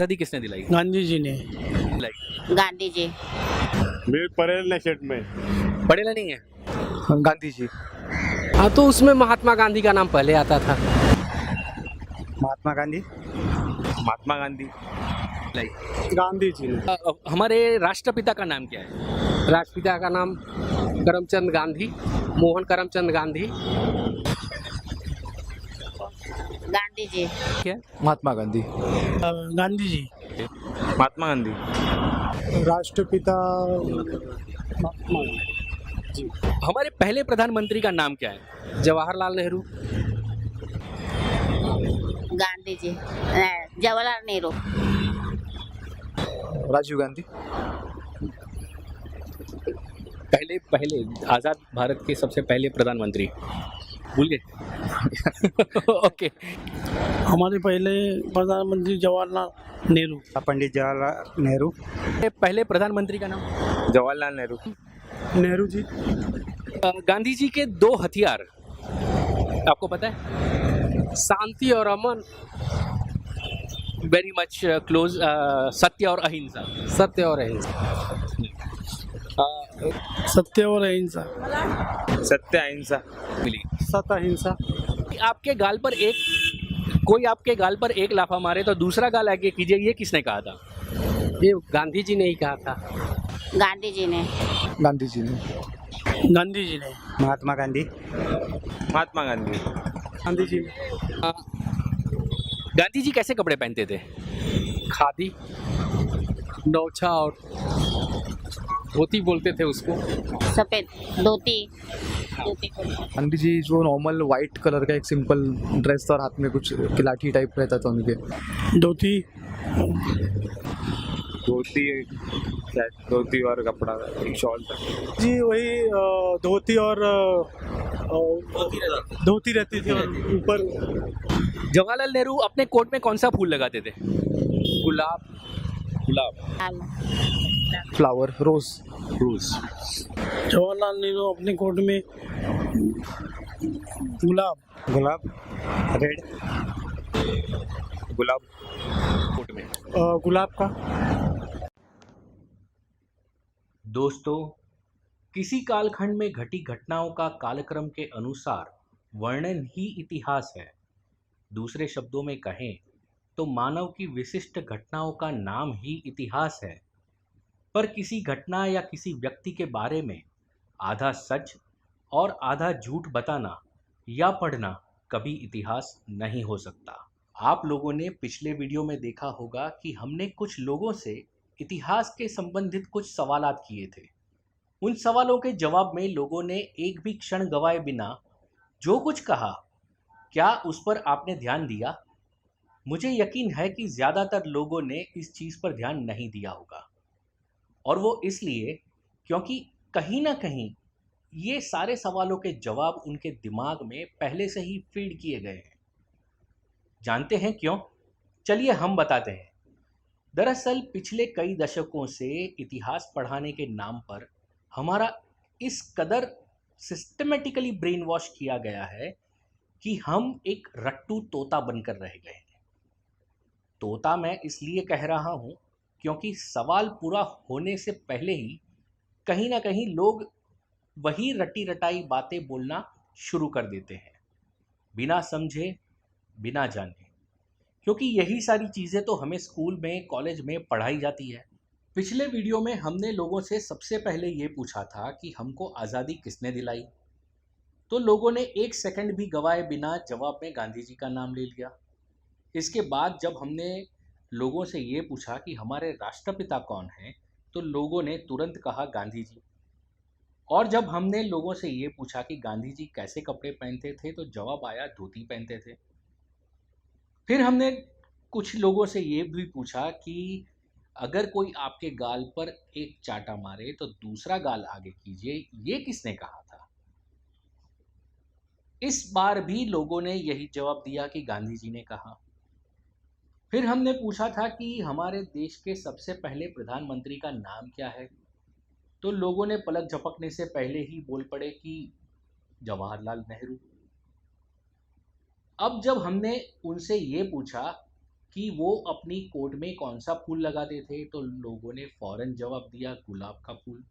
आज़ादी किसने दिलाई? गांधी जी ने। दिलाई। गांधी जी। मेरे परेल ने सेट में पढ़ेला नहीं है? गांधी जी। हाँ, तो उसमें महात्मा गांधी का नाम पहले आता था। महात्मा गांधी। महात्मा गांधी दिलाई। गांधी जी ने। हमारे राष्ट्रपिता का नाम क्या है? राष्ट्रपिता का नाम करमचंद गांधी, मोहन करमचंद गांधी। गांधी जी। क्या? महात्मा गांधी। गांधी जी। महात्मा गांधी राष्ट्रपिता हमारे पहले प्रधानमंत्री का नाम क्या है? जवाहरलाल नेहरू। गांधी जी। जवाहरलाल नेहरू। राजीव गांधी। पहले आज़ाद भारत के सबसे पहले प्रधानमंत्री भूल गए? ओके। हमारे पहले प्रधानमंत्री जवाहरलाल नेहरू। पंडित जवाहरलाल नेहरू। पहले प्रधानमंत्री का नाम? जवाहरलाल नेहरू नेहरू जी। गांधी जी के 2 हथियार आपको पता है? शांति और अमन, वेरी मच क्लोज। सत्य और अहिंसा। सत्य और अहिंसा। सत्य और अहिंसा। सत्य अहिंसा मिली। सत अहिंसा। आपके गाल पर कोई आपके गाल पर एक लाफा मारे तो दूसरा गाल आगे कीजिए, ये किसने कहा था? ये गांधी जी ने ही कहा था। गांधी जी ने। गांधी जी ने। गांधी जी ने। महात्मा गांधी। महात्मा गांधी गांधी जी ने। गांधी जी कैसे कपड़े पहनते थे? खादी, नौछा और धोती बोलते थे उसको। सफेद धोती। धोती को। गांधी जी जो नॉर्मल वाइट कलर का एक सिंपल ड्रेस था और हाथ में कुछ लाठी टाइप रहता था उनके। धोती। धोती और कपड़ा एक शॉल था जी वही धोती और धोती रहती थी और ऊपर। जवाहरलाल नेहरू अपने कोट में कौन सा फूल लगाते थे? गुलाब। फ्लावर, रोज। जवाहरलाल नेहरू अपने कोट में गुलाब। रेड। गुलाब कोट में। गुलाब का। दोस्तों, किसी कालखंड में घटी घटनाओं का कालक्रम के अनुसार वर्णन ही इतिहास है। दूसरे शब्दों में कहें तो मानव की विशिष्ट घटनाओं का नाम ही इतिहास है। पर किसी घटना या किसी व्यक्ति के बारे में आधा सच और आधा झूठ बताना या पढ़ना कभी इतिहास नहीं हो सकता। आप लोगों ने पिछले वीडियो में देखा होगा कि हमने कुछ लोगों से इतिहास के संबंधित कुछ सवालात किए थे। उन सवालों के जवाब में लोगों ने एक भी क्षण गंवाए बिना जो कुछ कहा, क्या उस पर आपने ध्यान दिया? मुझे यकीन है कि ज़्यादातर लोगों ने इस चीज़ पर ध्यान नहीं दिया होगा, और वो इसलिए क्योंकि कहीं ना कहीं ये सारे सवालों के जवाब उनके दिमाग में पहले से ही फीड किए गए हैं। जानते हैं क्यों? चलिए हम बताते हैं। दरअसल पिछले कई दशकों से इतिहास पढ़ाने के नाम पर हमारा इस कदर सिस्टमेटिकली ब्रेन वॉश किया गया है कि हम एक रट्टू तोता बनकर रह गए हैं। तोता मैं इसलिए कह रहा हूँ क्योंकि सवाल पूरा होने से पहले ही कहीं ना कहीं लोग वही रटी रटाई बातें बोलना शुरू कर देते हैं, बिना समझे बिना जाने, क्योंकि यही सारी चीज़ें तो हमें स्कूल में कॉलेज में पढ़ाई जाती है। पिछले वीडियो में हमने लोगों से सबसे पहले ये पूछा था कि हमको आज़ादी किसने दिलाई, तो लोगों ने एक सेकंड भी गवाए बिना जवाब में गांधी जी का नाम ले लिया। इसके बाद जब हमने लोगों से ये पूछा कि हमारे राष्ट्रपिता कौन हैं, तो लोगों ने तुरंत कहा गांधी जी। और जब हमने लोगों से ये पूछा कि गांधी जी कैसे कपड़े पहनते थे, तो जवाब आया धोती पहनते थे। फिर हमने कुछ लोगों से ये भी पूछा कि अगर कोई आपके गाल पर एक चाटा मारे तो दूसरा गाल आगे कीजिए, ये किसने कहा था? इस बार भी लोगों ने यही जवाब दिया कि गांधी जी ने कहा। फिर हमने पूछा था कि हमारे देश के सबसे पहले प्रधानमंत्री का नाम क्या है, तो लोगों ने पलक झपकने से पहले ही बोल पड़े कि जवाहरलाल नेहरू। अब जब हमने उनसे ये पूछा कि वो अपनी कोट में कौन सा फूल लगाते थे, तो लोगों ने फौरन जवाब दिया गुलाब का फूल।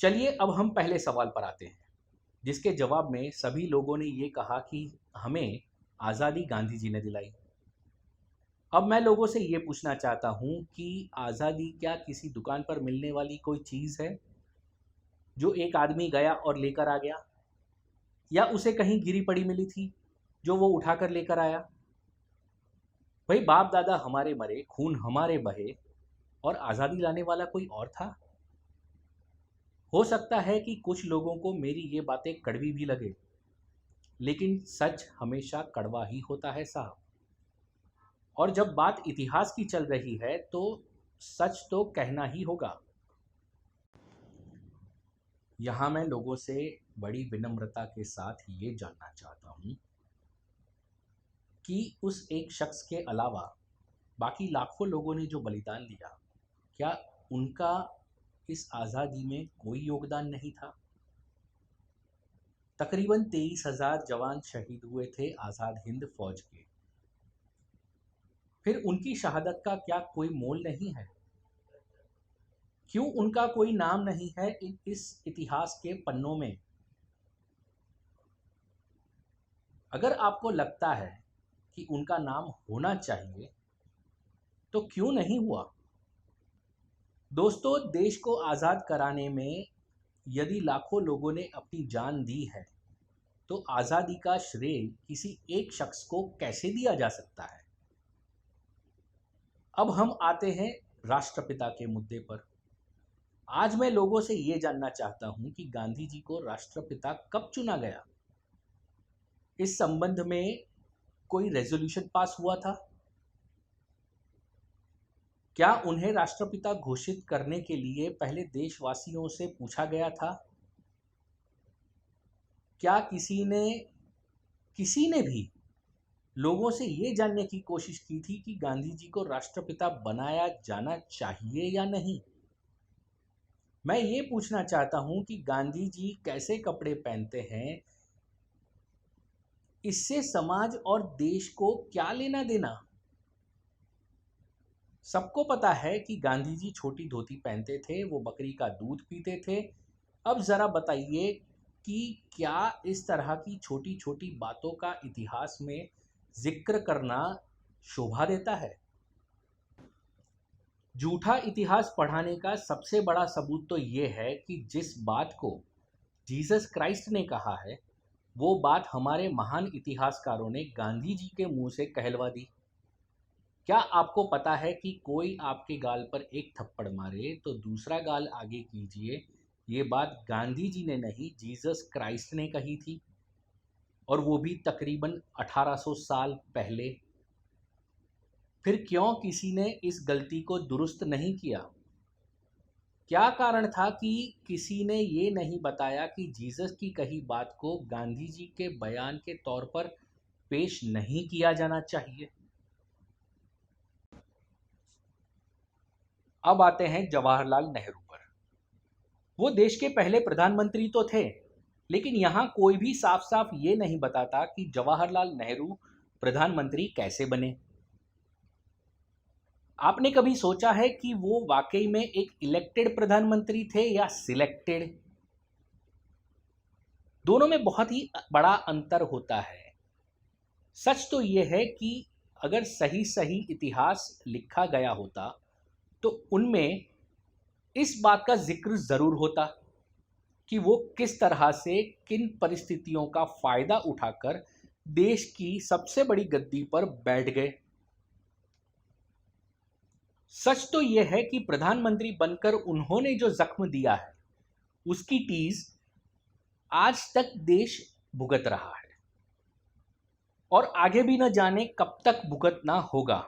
चलिए अब हम पहले सवाल पर आते हैं, जिसके जवाब में सभी लोगों ने ये कहा कि हमें आज़ादी गांधी जी ने दिलाई। अब मैं लोगों से ये पूछना चाहता हूँ कि आज़ादी क्या किसी दुकान पर मिलने वाली कोई चीज़ है जो एक आदमी गया और लेकर आ गया, या उसे कहीं गिरी पड़ी मिली थी जो वो उठाकर लेकर आया? भाई बाप दादा हमारे मरे, खून हमारे बहे, और आज़ादी लाने वाला कोई और था? हो सकता है कि कुछ लोगों को मेरी ये बातें कड़वी भी लगे, लेकिन सच हमेशा कड़वा ही होता है साहब। और जब बात इतिहास की चल रही है तो सच तो कहना ही होगा। यहाँ मैं लोगों से बड़ी विनम्रता के साथ ये जानना चाहता हूँ कि उस एक शख्स के अलावा बाकी लाखों लोगों ने जो बलिदान दिया, क्या उनका इस आज़ादी में कोई योगदान नहीं था? तकरीबन 23,000 जवान शहीद हुए थे आज़ाद हिंद फौज के। फिर उनकी शहादत का क्या कोई मोल नहीं है? क्यों उनका कोई नाम नहीं है इस इतिहास के पन्नों में? अगर आपको लगता है कि उनका नाम होना चाहिए तो क्यों नहीं हुआ? दोस्तों, देश को आज़ाद कराने में यदि लाखों लोगों ने अपनी जान दी है तो आज़ादी का श्रेय किसी एक शख्स को कैसे दिया जा सकता है? अब हम आते हैं राष्ट्रपिता के मुद्दे पर। आज मैं लोगों से ये जानना चाहता हूं कि गांधी जी को राष्ट्रपिता कब चुना गया? इस संबंध में कोई रेजोल्यूशन पास हुआ था? क्या उन्हें राष्ट्रपिता घोषित करने के लिए पहले देशवासियों से पूछा गया था? क्या किसी ने भी लोगों से ये जानने की कोशिश की थी कि गांधी जी को राष्ट्रपिता बनाया जाना चाहिए या नहीं? मैं ये पूछना चाहता हूं कि गांधी जी कैसे कपड़े पहनते हैं, इससे समाज और देश को क्या लेना देना? सबको पता है कि गांधी जी छोटी धोती पहनते थे, वो बकरी का दूध पीते थे। अब जरा बताइए कि क्या इस तरह की छोटी छोटी बातों का इतिहास में जिक्र करना शोभा देता है? झूठा इतिहास पढ़ाने का सबसे बड़ा सबूत तो ये है कि जिस बात को जीसस क्राइस्ट ने कहा है, वो बात हमारे महान इतिहासकारों ने गांधी जी के मुंह से कहलवा दी। क्या आपको पता है कि कोई आपके गाल पर एक थप्पड़ मारे तो दूसरा गाल आगे कीजिए, ये बात गांधी जी ने नहीं, जीसस क्राइस्ट ने कही थी, और वो भी तकरीबन 1800 साल पहले। फिर क्यों किसी ने इस गलती को दुरुस्त नहीं किया? क्या कारण था कि किसी ने ये नहीं बताया कि जीसस की कही बात को गांधी जी के बयान के तौर पर पेश नहीं किया जाना चाहिए? अब आते हैं जवाहरलाल नेहरू पर। वो देश के पहले प्रधानमंत्री तो थे, लेकिन यहाँ कोई भी साफ साफ ये नहीं बताता कि जवाहरलाल नेहरू प्रधानमंत्री कैसे बने। आपने कभी सोचा है कि वो वाकई में एक इलेक्टेड प्रधानमंत्री थे या सिलेक्टेड? दोनों में बहुत ही बड़ा अंतर होता है। सच तो ये है कि अगर सही सही इतिहास लिखा गया होता तो उनमें इस बात का जिक्र जरूर होता कि वो किस तरह से किन परिस्थितियों का फायदा उठाकर देश की सबसे बड़ी गद्दी पर बैठ गए। सच तो यह है कि प्रधानमंत्री बनकर उन्होंने जो जख्म दिया है, उसकी टीज आज तक देश भुगत रहा है और आगे भी न जाने कब तक भुगतना होगा।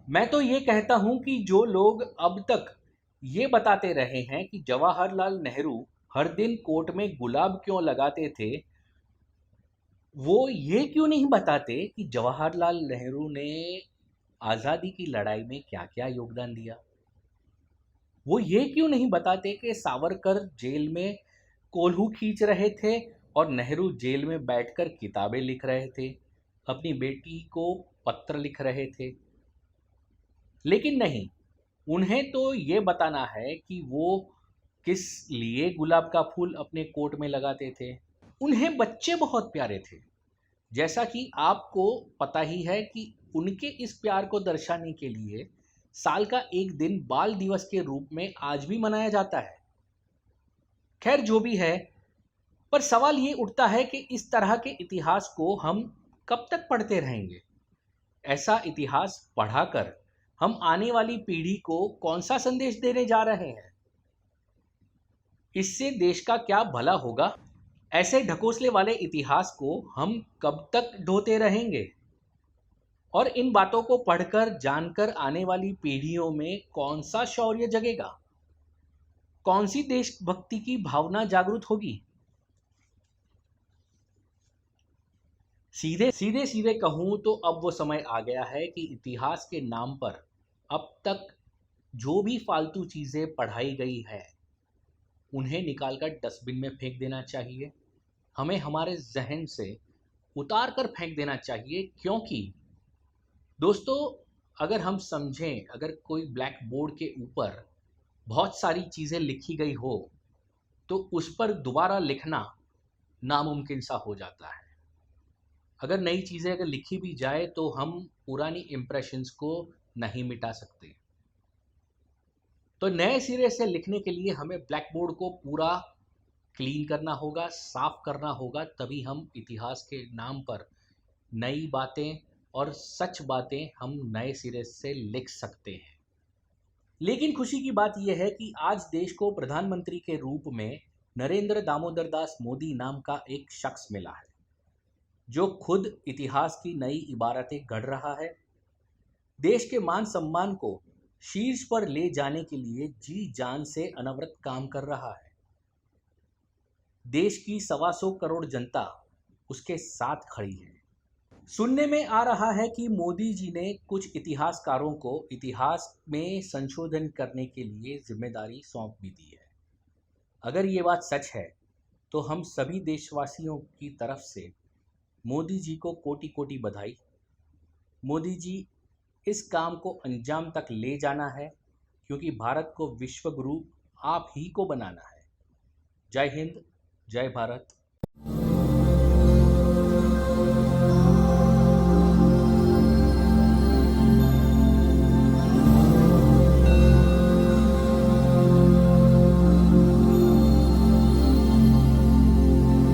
मैं तो ये कहता हूं कि जो लोग अब तक ये बताते रहे हैं कि जवाहरलाल नेहरू हर दिन कोट में गुलाब क्यों लगाते थे, वो ये क्यों नहीं बताते कि जवाहरलाल नेहरू ने आज़ादी की लड़ाई में क्या क्या योगदान दिया? वो ये क्यों नहीं बताते कि सावरकर जेल में कोल्हू खींच रहे थे और नेहरू जेल में बैठकर किताबें लिख रहे थे, अपनी बेटी को पत्र लिख रहे थे। लेकिन नहीं, उन्हें तो ये बताना है कि वो किस लिए गुलाब का फूल अपने कोट में लगाते थे। उन्हें बच्चे बहुत प्यारे थे। जैसा कि आपको पता ही है कि उनके इस प्यार को दर्शाने के लिए साल का एक दिन बाल दिवस के रूप में आज भी मनाया जाता है। खैर जो भी है, पर सवाल ये उठता है कि इस तरह के इतिहास को हम कब तक पढ़ते रहेंगे। ऐसा इतिहास पढ़ाकर हम आने वाली पीढ़ी को कौन सा संदेश देने जा रहे हैं? इससे देश का क्या भला होगा? ऐसे ढकोसले वाले इतिहास को हम कब तक ढोते रहेंगे? और इन बातों को पढ़कर जानकर आने वाली पीढ़ियों में कौन सा शौर्य जगेगा? कौन सी देशभक्ति की भावना जागृत होगी? सीधे कहूं तो अब वो समय आ गया है कि इतिहास के नाम पर अब तक जो भी फालतू चीजें पढ़ाई गई है उन्हें निकालकर डस्टबिन में फेंक देना चाहिए। हमें हमारे जहन से उतार कर फेंक देना चाहिए, क्योंकि दोस्तों अगर हम समझें, अगर कोई ब्लैक बोर्ड के ऊपर बहुत सारी चीज़ें लिखी गई हो तो उस पर दोबारा लिखना नामुमकिन सा हो जाता है। अगर नई चीज़ें अगर लिखी भी जाए तो हम पुरानी इम्प्रेशंस को नहीं मिटा सकते। तो नए सिरे से लिखने के लिए हमें ब्लैक बोर्ड को पूरा क्लीन करना होगा, साफ करना होगा, तभी हम इतिहास के नाम पर नई बातें और सच बातें हम नए सिरे से लिख सकते हैं। लेकिन खुशी की बात यह है कि आज देश को प्रधानमंत्री के रूप में नरेंद्र दामोदर दास मोदी नाम का एक शख्स मिला है, जो खुद इतिहास की नई इबारतें गढ़ रहा है। देश के मान सम्मान को शीर्ष पर ले जाने के लिए जी जान से अनवरत काम कर रहा है। देश की 125 करोड़ जनता उसके साथ खड़ी है। सुनने में आ रहा है कि मोदी जी ने कुछ इतिहासकारों को इतिहास में संशोधन करने के लिए जिम्मेदारी सौंप भी दी है। अगर ये बात सच है तो हम सभी देशवासियों की तरफ से मोदी जी को कोटि कोटि बधाई। मोदी जी, इस काम को अंजाम तक ले जाना है, क्योंकि भारत को विश्व गुरु आप ही को बनाना है। जय हिंद, जय भारत।